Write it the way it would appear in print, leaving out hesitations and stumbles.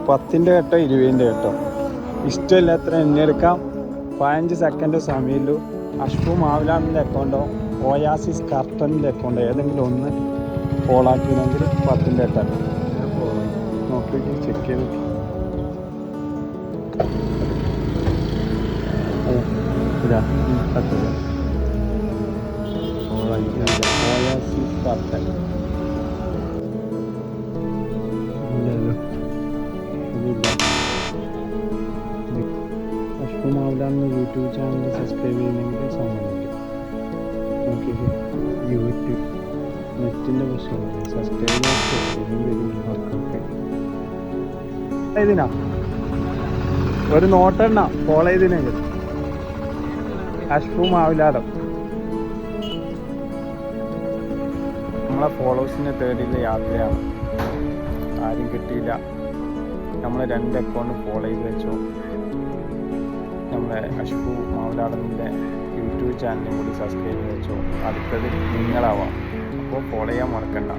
10ൻ്റെ കേട്ടോ 20ൻ്റെ കേട്ടോ ഇഷ്ടമില്ലാത്ര എണ്ണിയെടുക്കാം. 15 second സമയമുള്ളൂ. അഷ്ഫു മാവിലാണിൻ്റെ അക്കൗണ്ടോ Oasis കർട്ടൻ്റെ അക്കൗണ്ടോ ഏതെങ്കിലും ഒന്ന് ഫോളാക്കിയെങ്കിൽ 10ൻ്റെ കേട്ടോ നോക്കി ചെക്ക് ചെയ്ത് ഓയാസിസ് കർട്ടൻ മാവിലാന്ന് യൂട്യൂബ് ചാനൽ സബ്സ്ക്രൈബ് ചെയ്യുന്നെങ്കിൽ സമ്മതിക്കും. നോക്കിയിട്ട് യൂട്യൂബ് നെറ്റിൻ്റെ പ്രശ്നമാണ്. സബ്സ്ക്രൈബ് ഇതിനാ ഒരു നോട്ടെണ്ണ ഫോളോ ചെയ്തിനെങ്കിൽ അഷ്ഫു മാവിലാടം നമ്മളെ ഫോളോവേഴ്സിനെ തേടിയുള്ള യാത്രയാണ്. ആരും കിട്ടിയില്ല. നമ്മൾ 2 അക്കൗണ്ട് ഫോളോ ചെയ്ത് വെച്ചു. നമ്മുടെ അഷ്ഫു മാവിലാടൻ്റെ യൂട്യൂബ് ചാനലും കൂടി സബ്സ്ക്രൈബ് ചെയ്ത് വെച്ചോ. അടുത്തത് നിങ്ങളാവാം. അപ്പോൾ ഫോളോ ചെയ്യാൻ മറക്കണ്ട.